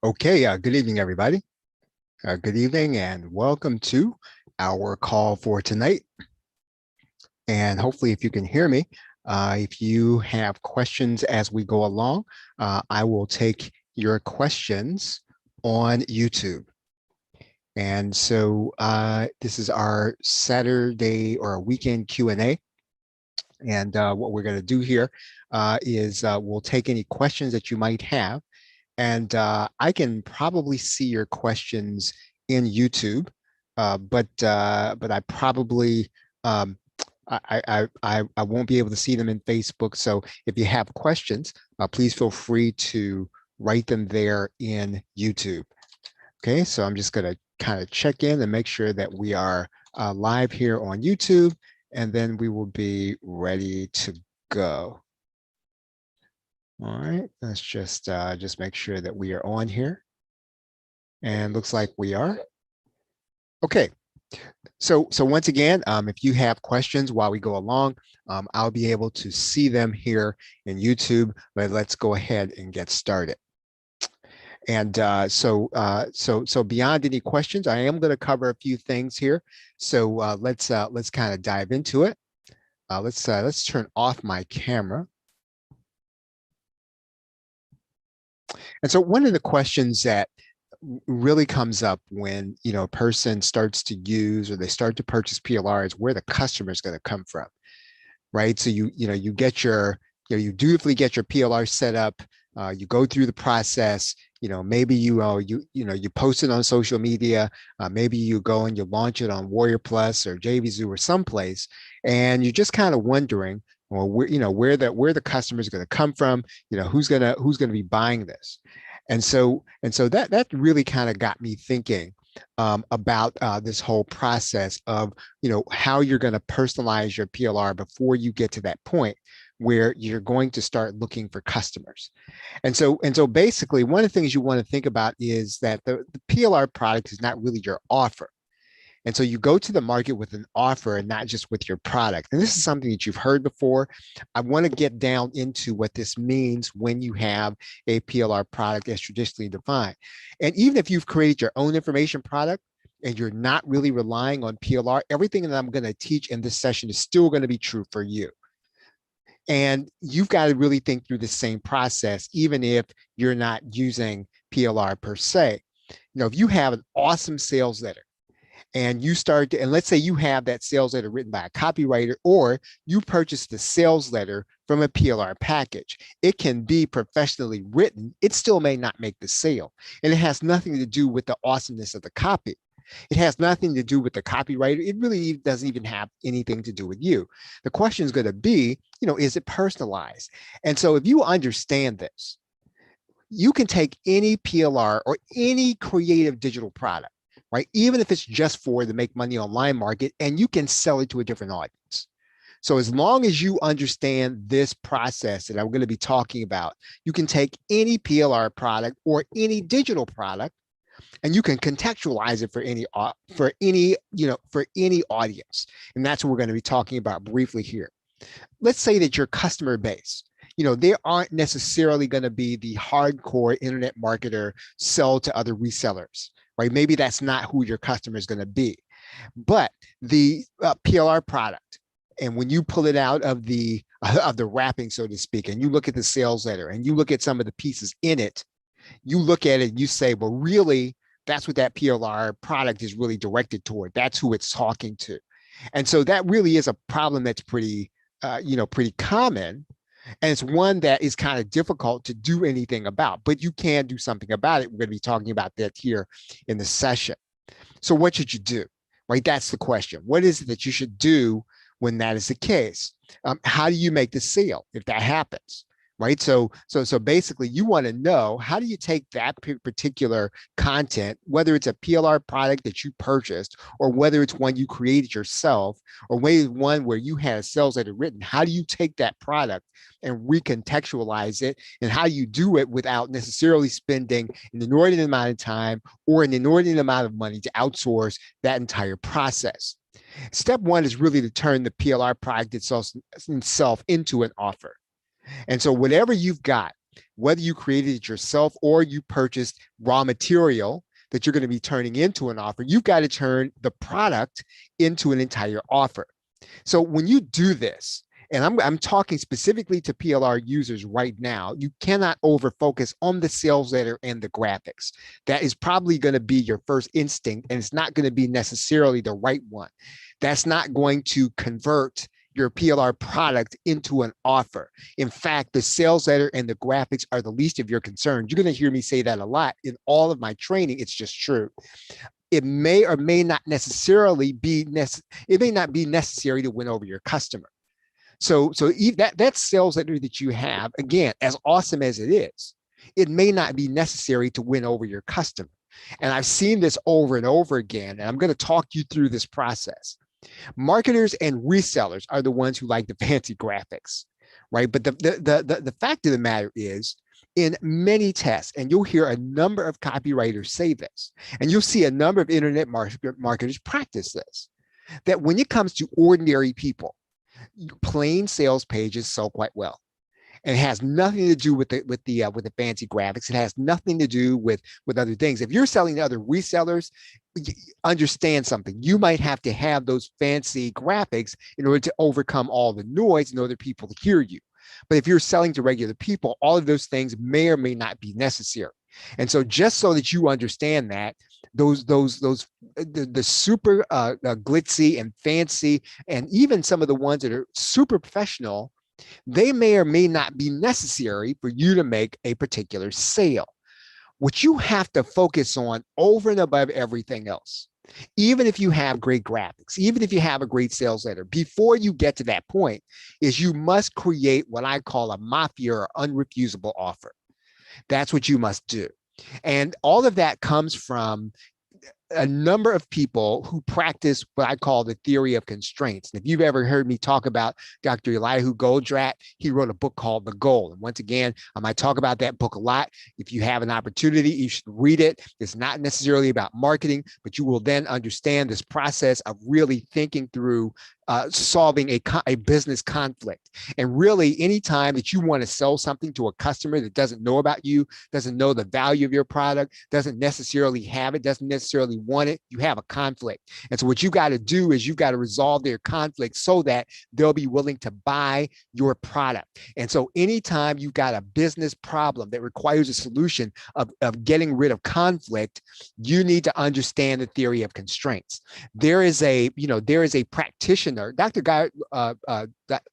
Okay, good evening, everybody. Good evening and welcome to our call for tonight. And hopefully, if you can hear me, if you have questions as we go along, I will take your questions on YouTube. And so this is our Saturday or weekend Q&A. And what we're going to do here is we'll take any questions that you might have. And I can probably see your questions in YouTube, but I probably um, I won't be able to see them in Facebook. So if you have questions, please feel free to write them there in YouTube. Okay, so I'm just going to kind of check in and make sure that we are live here on YouTube, and then we will be ready to go. All right, let's just make sure that we are on here. And looks like we are. Okay, so once again, if you have questions while we go along, I'll be able to see them here in YouTube, but let's go ahead and get started. And so beyond any questions, I am going to cover a few things here. So let's kind of dive into it. Let's turn off my camera. And so one of the questions that really comes up when a person starts to use or they start to purchase PLR is where the customer is going to come from, right? So you get your you dutifully get your PLR set up. You go through the process. Maybe you post it on social media. Maybe you go and you launch it on Warrior Plus or JVZoo or someplace, and you're just kind of wondering, well, where the customer is going to come from. Who's gonna be buying this, and so that really kind of got me thinking about this whole process of how you're going to personalize your PLR before you get to that point where you're going to start looking for customers. And so basically, one of the things you want to think about is that the PLR product is not really your offer. And so you go to the market with an offer and not just with your product. And this is something that you've heard before. I want to get down into what this means when you have a PLR product as traditionally defined. And even if you've created your own information product and you're not really relying on PLR, everything that I'm going to teach in this session is still going to be true for you. And you've got to really think through the same process, even if you're not using PLR per se. If you have an awesome sales letter, and you start to, and let's say you have that sales letter written by a copywriter, or you purchase the sales letter from a PLR package. It can be professionally written. It still may not make the sale. And it has nothing to do with the awesomeness of the copy. It has nothing to do with the copywriter. It really doesn't even have anything to do with you. The question is going to be, is it personalized? And so if you understand this, you can take any PLR or any creative digital product, right? Even if it's just for the make money online market, and you can sell it to a different audience. So as long as you understand this process that I'm going to be talking about, you can take any PLR product or any digital product, and you can contextualize it for any audience. And that's what we're going to be talking about briefly here. Let's say that your customer base, they aren't necessarily going to be the hardcore internet marketer, sell to other resellers, right? Maybe that's not who your customer is going to be. But the PLR product, and when you pull it out of the wrapping, so to speak, and you look at the sales letter and you look at some of the pieces in it, you look at it and you say, well, really, that's what that PLR product is really directed toward. That's who it's talking to. And so that really is a problem that's pretty common. And it's one that is kind of difficult to do anything about, but you can do something about it. We're going to be talking about that here in the session. So what should you do? Right? That's the question. What is it that you should do when that is the case? How do you make the sale if that happens? Right. So basically you want to know, how do you take that particular content, whether it's a PLR product that you purchased or whether it's one you created yourself or one where you had a sales letter written, how do you take that product and recontextualize it, and how do you do it without necessarily spending an inordinate amount of time or an inordinate amount of money to outsource that entire process? Step one is really to turn the PLR product itself into an offer. And so whatever you've got, whether you created it yourself or you purchased raw material that you're going to be turning into an offer, you've got to turn the product into an entire offer. So when you do this, and I'm talking specifically to PLR users right now, you cannot over focus on the sales letter and the graphics. That is probably going to be your first instinct, and it's not going to be necessarily the right one. That's not going to convert your PLR product into an offer. In fact, the sales letter and the graphics are the least of your concerns. You're going to hear me say that a lot in all of my training. It's just true. It may or may not necessarily be it may not be necessary to win over your customer. So that sales letter that you have, again, as awesome as it is, it may not be necessary to win over your customer. And I've seen this over and over again, and I'm going to talk you through this process. Marketers and resellers are the ones who like the fancy graphics, right? But the fact of the matter is, in many tests, and you'll hear a number of copywriters say this, and you'll see a number of internet marketers practice this, that when it comes to ordinary people, plain sales pages sell quite well. And it has nothing to do with the fancy graphics. It has nothing to do with other things. If you're selling to other resellers, understand something. You might have to have those fancy graphics in order to overcome all the noise and other people to hear you. But if you're selling to regular people, all of those things may or may not be necessary. And so just so that you understand that, the super glitzy and fancy, and even some of the ones that are super professional, they may or may not be necessary for you to make a particular sale. What you have to focus on over and above everything else, even if you have great graphics, even if you have a great sales letter, before you get to that point, is you must create what I call a mafia or unrefusable offer. That's what you must do. And all of that comes from a number of people who practice what I call the theory of constraints. And if you've ever heard me talk about Dr. Elihu Goldratt, he wrote a book called The Goal. And once again, I might talk about that book a lot. If you have an opportunity, you should read it. It's not necessarily about marketing, but you will then understand this process of really thinking through solving a business conflict. And really, anytime that you want to sell something to a customer that doesn't know about you, doesn't know the value of your product, doesn't necessarily have it, doesn't necessarily want it, you have a conflict. And so what you got to do is you've got to resolve their conflict so that they'll be willing to buy your product. And so anytime you've got a business problem that requires a solution of getting rid of conflict, you need to understand the theory of constraints. There is a practitioner. Dr.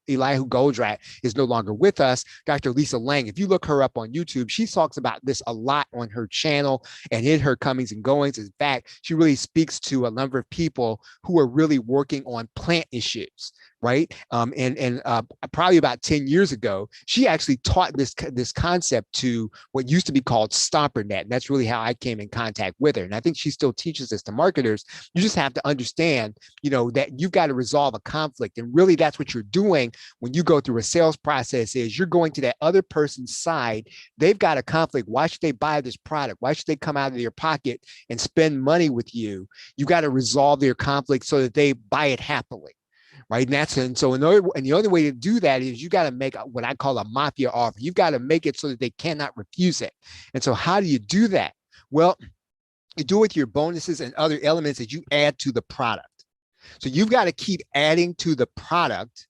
Elihu Goldratt is no longer with us. Dr. Lisa Lang, if you look her up on YouTube, she talks about this a lot on her channel and in her comings and goings. In fact, she really speaks to a number of people who are really working on plant issues, right? And probably about 10 years ago, she actually taught this concept to what used to be called StomperNet. And that's really how I came in contact with her. And I think she still teaches this to marketers. You just have to understand, that you've got to resolve a conflict. And really that's what you're doing when you go through a sales process is you're going to that other person's side. They've got a conflict. Why should they buy this product? Why should they come out of their pocket and spend money with you? You got to resolve their conflict so that they buy it happily. Right. And the only way to do that is you got to make what I call a mafia offer. You've got to make it so that they cannot refuse it. And so how do you do that? Well, you do it with your bonuses and other elements that you add to the product. So you've got to keep adding to the product.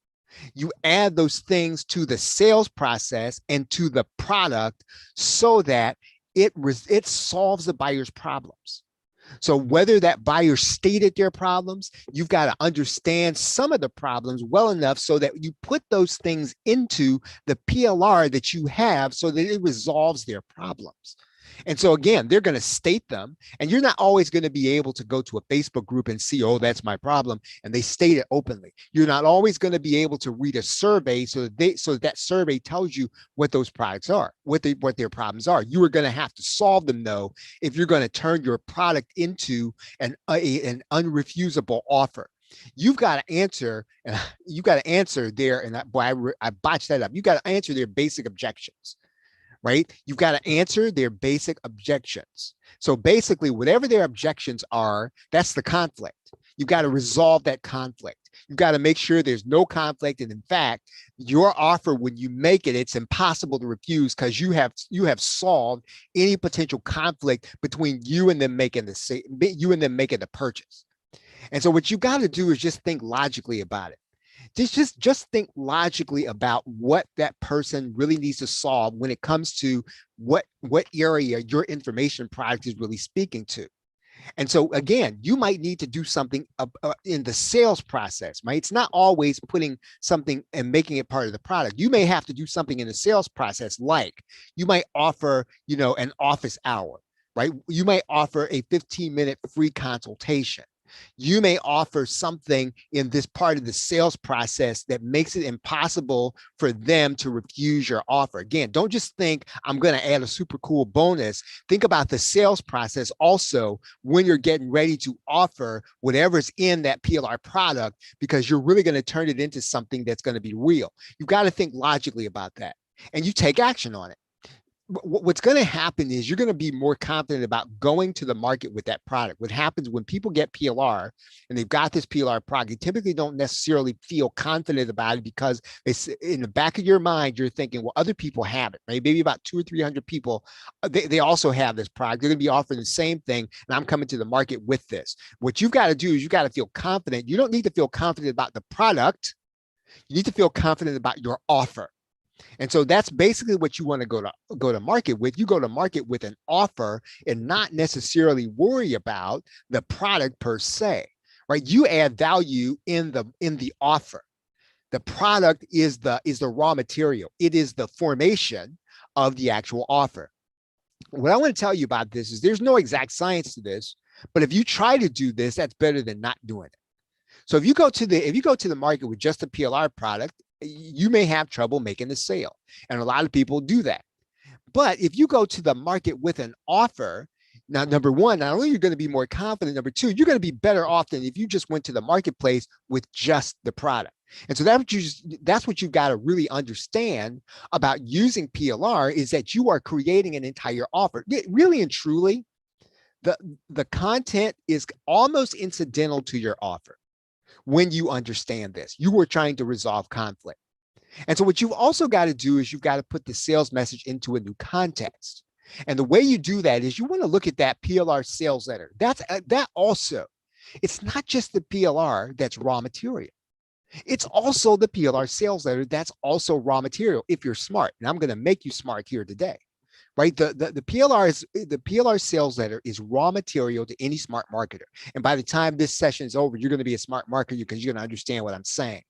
You add those things to the sales process and to the product so that it solves the buyer's problems. So whether that buyer stated their problems, you've got to understand some of the problems well enough so that you put those things into the PLR that you have so that it resolves their problems. And so again, they're going to state them, and you're not always going to be able to go to a Facebook group and see, oh, that's my problem, and they state it openly. You're not always going to be able to read a survey so that survey tells you what those products are, what their problems are. You are going to have to solve them though if you're going to turn your product into an unrefusable offer. You've got to answer, and you got to answer their, and I botched that up. You got to answer their basic objections. Right? You've got to answer their basic objections. So basically, whatever their objections are, that's the conflict. You've got to resolve that conflict. You've got to make sure there's no conflict. And in fact, your offer, when you make it, it's impossible to refuse because you have solved any potential conflict between you and them making the purchase. And so what you got to do is just think logically about it. Just think logically about what that person really needs to solve when it comes to what area your information product is really speaking to. And so again, you might need to do something in the sales process, right? It's not always putting something and making it part of the product. You may have to do something in the sales process, like you might offer, an office hour, right? You might offer a 15-minute free consultation. You may offer something in this part of the sales process that makes it impossible for them to refuse your offer. Again, don't just think I'm going to add a super cool bonus. Think about the sales process also when you're getting ready to offer whatever's in that PLR product, because you're really going to turn it into something that's going to be real. You've got to think logically about that, and you take action on it. What's going to happen is you're going to be more confident about going to the market with that product. What happens when people get PLR and they've got this PLR product, they typically don't necessarily feel confident about it because it's in the back of your mind, you're thinking, well, other people have it, right? Maybe about 200 or 300 people, they also have this product. They're going to be offering the same thing, and I'm coming to the market with this. What you've got to do is you've got to feel confident. You don't need to feel confident about the product. You need to feel confident about your offer. And so that's basically what you want to go to market with. You go to market with an offer and not necessarily worry about the product per se, right? You add value in the offer. The product is the raw material. It is the formation of the actual offer. What I want to tell you about this is there's no exact science to this, but if you try to do this, that's better than not doing it. So if you go to the market with just a PLR product, you may have trouble making the sale. And a lot of people do that. But if you go to the market with an offer, now, number one, not only are you going to be more confident, number two, you're going to be better off than if you just went to the marketplace with just the product. And so that's what you've got to really understand about using PLR, is that you are creating an entire offer. Really and truly, the content is almost incidental to your offer. When you understand this, you were trying to resolve conflict. And so what you've also got to do is you've got to put the sales message into a new context. And the way you do that is you want to look at that PLR sales letter. That also, it's not just the PLR that's raw material. It's also the PLR sales letter that's also raw material if you're smart. And I'm going to make you smart here today. Right? The PLR sales letter is raw material to any smart marketer. And by the time this session is over, you're going to be a smart marketer because you're going to understand what I'm saying.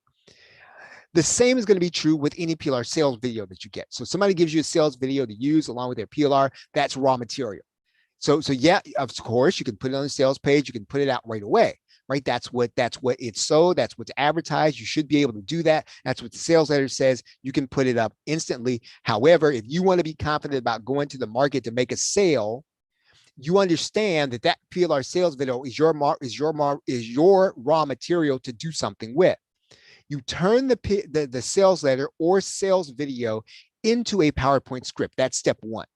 The same is going to be true with any PLR sales video that you get. So somebody gives you a sales video to use along with their PLR, that's raw material. So yeah, of course, you can put it on the sales page. You can put it out right away, right? That's what it's sold. That's what's advertised. You should be able to do that. That's what the sales letter says. You can put it up instantly. However, if you want to be confident about going to the market to make a sale, you understand that PLR sales video is your raw material to do something with. You turn the sales letter or sales video into a PowerPoint script. That's step one.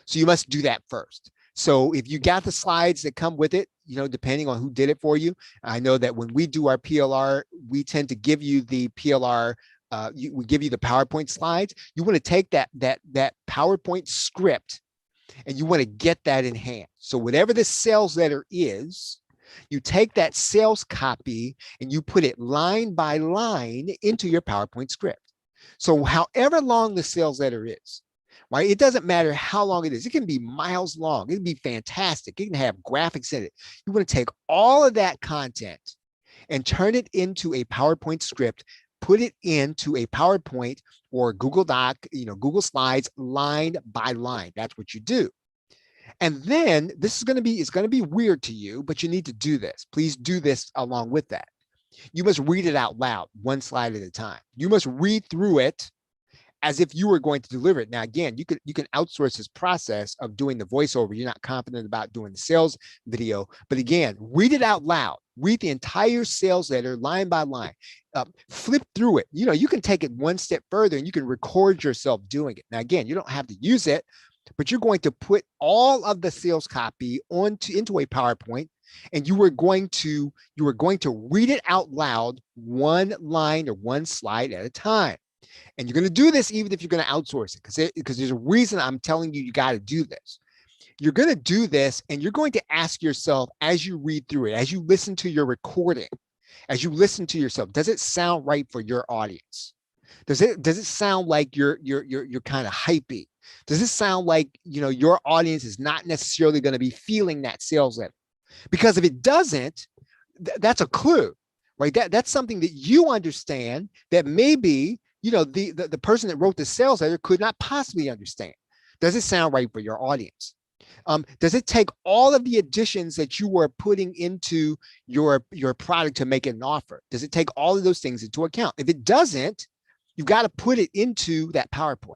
So you must do that first. So if you got the slides that come with it, depending on who did it for you, I know that when we do our PLR, we tend to give you the PLR, we give you the PowerPoint slides. You want to take that PowerPoint script and you want to get that in hand. So whatever the sales letter is, you take that sales copy and you put it line by line into your PowerPoint script. So however long the sales letter is, right? It doesn't matter how long it is. It can be miles long. It can be fantastic. It can have graphics in it. You want to take all of that content and turn it into a PowerPoint script, put it into a PowerPoint or Google Doc, Google Slides, line by line. That's what you do. And then it's going to be weird to you, but you need to do this. Please do this along with that. You must read it out loud, one slide at a time. You must read through it as if you were going to deliver it. Now, again, you can outsource this process of doing the voiceover. You're not confident about doing the sales video, but again, read it out loud. Read the entire sales letter line by line. Flip through it. You can take it one step further and you can record yourself doing it. Now, again, you don't have to use it, but you're going to put all of the sales copy into a PowerPoint. and you were going to read it out loud, one line or one slide at a time. And you're going to do this even if you're going to outsource it, because there's a reason I'm telling you got to do this. You're going to do this, and you're going to ask yourself as you read through it, as you listen to your recording, as you listen to yourself, does it sound right for your audience? Does it sound like you're kind of hypey? Does it sound like your audience is not necessarily going to be feeling that sales letter? Because if it doesn't, that's a clue, right? That's something that you understand that maybe the person that wrote the sales letter could not possibly understand. Does it sound right for your audience? Does it take all of the additions that you are putting into your product to make it an offer? Does it take all of those things into account? If it doesn't, you've got to put it into that PowerPoint,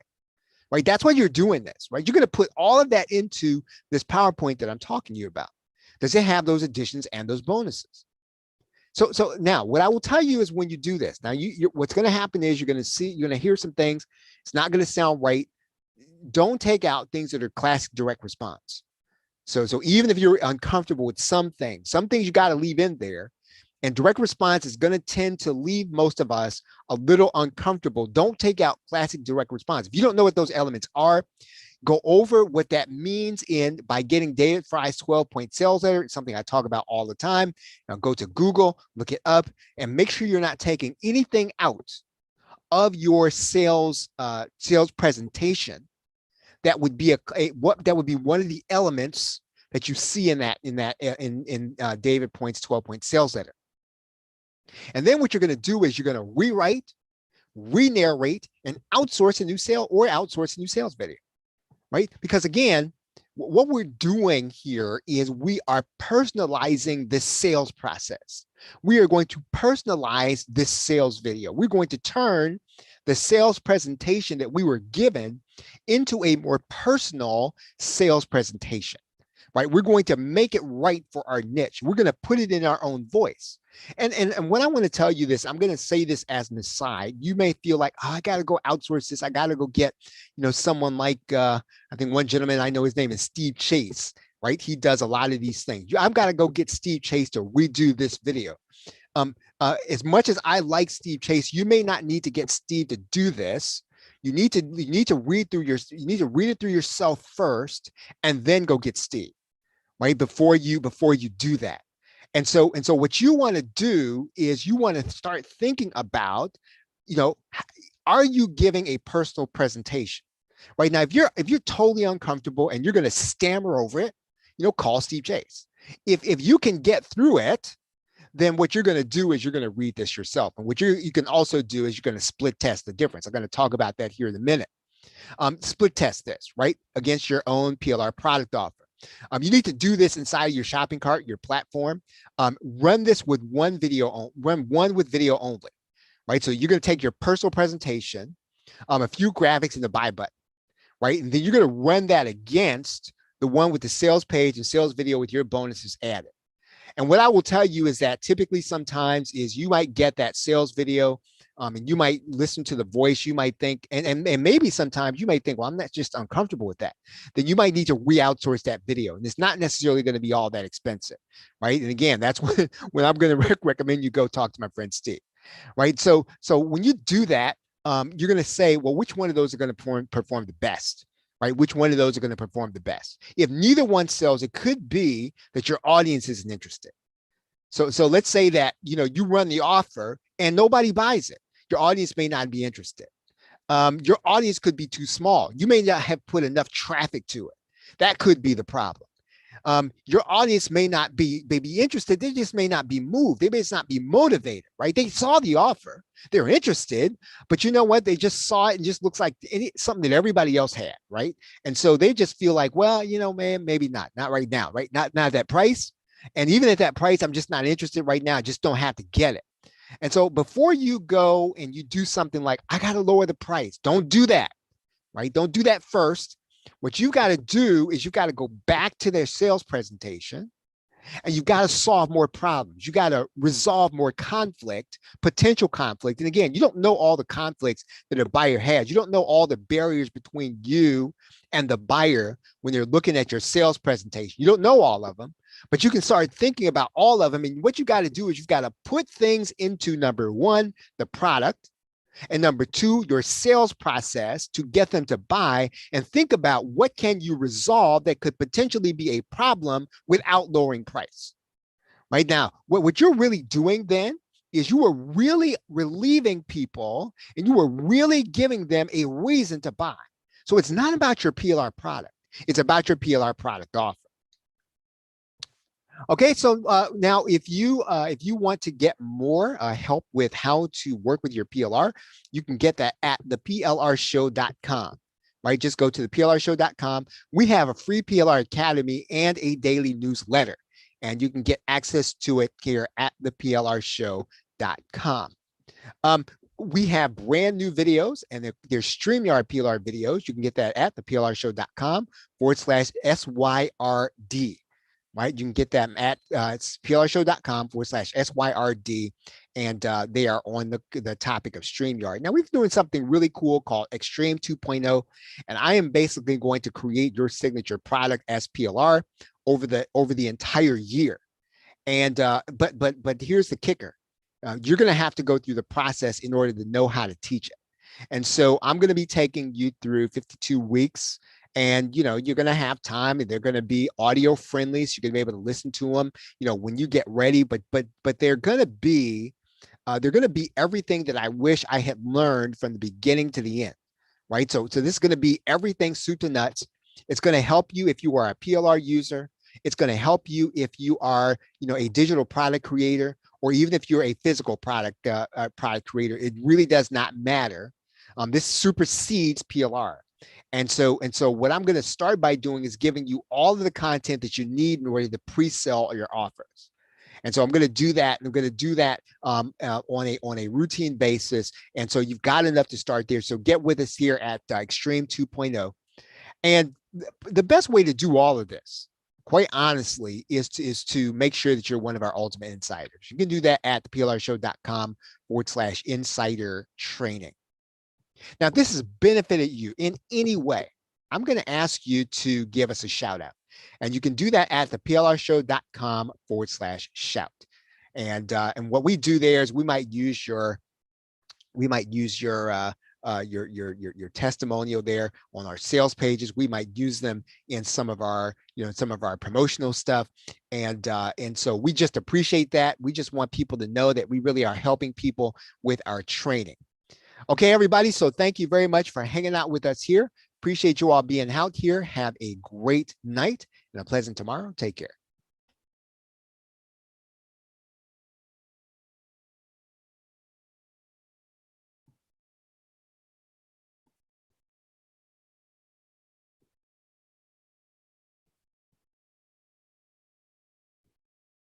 right? That's why you're doing this, right? You're going to put all of that into this PowerPoint that I'm talking to you about. Does it have those additions and those bonuses? So now what I will tell you is when you do this, now what's going to happen is you're going to hear some things. It's not going to sound right. Don't take out things that are classic direct response. So even if you're uncomfortable with some things you got to leave in there. And direct response is going to tend to leave most of us a little uncomfortable. Don't take out classic direct response. If you don't know what those elements are, go over what that means by getting David Fry's 12-point sales letter. It's something I talk about all the time. Now go to Google, look it up, and make sure you're not taking anything out of your sales presentation that would be that would be one of the elements that you see in David Point's 12-point sales letter. And then what you're going to do is you're going to rewrite, re-narrate, and outsource a new sales video, right? Because again, what we're doing here is we are personalizing this sales process. We are going to personalize this sales video. We're going to turn the sales presentation that we were given into a more personal sales presentation, right? We're going to make it right for our niche. We're going to put it in our own voice. And when I want to tell you this, I'm going to say this as an aside. You may feel like, oh, I got to go outsource this. I got to go get, someone like, I think one gentleman I know, his name is Steve Chase, right? He does a lot of these things. I've got to go get Steve Chase to redo this video. As much as I like Steve Chase, you may not need to get Steve to do this. You need to read it through yourself first, and then go get Steve, right? Before you do that. And so what you want to do is you want to start thinking about, are you giving a personal presentation? Right now, if you're totally uncomfortable and you're going to stammer over it, call Steve Chase. If you can get through it, then what you're going to do is you're going to read this yourself. And what you can also do is you're going to split test the difference. I'm going to talk about that here in a minute. Split test this, right, against your own PLR product offer. You need to do this inside of your shopping cart, your platform. Run this with one video only, right? So you're going to take your personal presentation, a few graphics and the buy button, right? And then you're going to run that against the one with the sales page and sales video with your bonuses added. And what I will tell you is that typically sometimes is you might get that sales video and you might listen to the voice. You might think, and maybe sometimes you might think, well, I'm not just uncomfortable with that. Then you might need to re-outsource that video. And it's not necessarily going to be all that expensive, right? And again, that's when I'm going to recommend you go talk to my friend Steve, right? So when you do that, you're going to say, well, which one of those are going to perform the best? Right? Which one of those are going to perform the best? If neither one sells, it could be that your audience isn't interested. So let's say that, you run the offer and nobody buys it. Your audience may not be interested. Your audience could be too small. You may not have put enough traffic to it. That could be the problem. Your audience may not be interested. They just may not be moved. They may just not be motivated, right? They saw the offer. They're interested, but you know what? They just saw it and just looks like something that everybody else had, right? And so they just feel like, well, man, maybe not right now, right? Not at that price. And even at that price, I'm just not interested right now. I just don't have to get it. And so before you go and you do something like, I got to lower the price, don't do that, right? Don't do that first. What you got to do is you got to go back to their sales presentation and you've got to solve more problems. You got to resolve more potential conflict. And again, you don't know all the conflicts that a buyer has. You don't know all the barriers between you and the buyer when they're looking at your sales presentation. You don't know all of them, But you can start thinking about all of them. And what you got to do is you've got to put things into number one, the product, and number two, your sales process to get them to buy, and think about what can you resolve that could potentially be a problem without lowering price. Right now, what you're really doing then is you are really relieving people and you are really giving them a reason to buy. So it's not about your PLR product. It's about your PLR product offer. Okay, so now if you want to get more help with how to work with your PLR, you can get that at theplrshow.com. Right, just go to theplrshow.com. We have a free PLR Academy and a daily newsletter, and you can get access to it here at theplrshow.com. We have brand new videos, and there's StreamYard PLR videos. You can get that at theplrshow.com/SYRD. Right, you can get them at it's plrshow.com/SYRD, and they are on the topic of StreamYard. Now, we're doing something really cool called Extreme 2.0, and I am basically going to create your signature product as PLR over the entire year. And but here's the kicker: you're going to have to go through the process in order to know how to teach it. And so I'm going to be taking you through 52 weeks, and you're going to have time, and they're going to be audio friendly, so you're going to be able to listen to them when you get ready. But they're going to be everything that I wish I had learned from the beginning to the end. Right, so this is going to be everything soup to nuts. It's going to help you if you are a PLR user. It's going to help you if you are a digital product creator, or even if you're a physical product creator. It really does not matter. This supersedes PLR. And so what I'm going to start by doing is giving you all of the content that you need in order to pre-sell your offers. And so I'm going to do that. And I'm going to do that on a routine basis. And so you've got enough to start there. So get with us here at Extreme 2.0. And the best way to do all of this, quite honestly, is to make sure that you're one of our ultimate insiders. You can do that at theplrshow.com/insider training. Now, if this has benefited you in any way, I'm going to ask you to give us a shout out. And you can do that at theplrshow.com/shout. And what we do there is we might use your testimonial there on our sales pages. We might use them in some of our promotional stuff, and so we just appreciate that. We just want people to know that we really are helping people with our training. Okay, everybody. So thank you very much for hanging out with us here. Appreciate you all being out here. Have a great night and a pleasant tomorrow. Take care.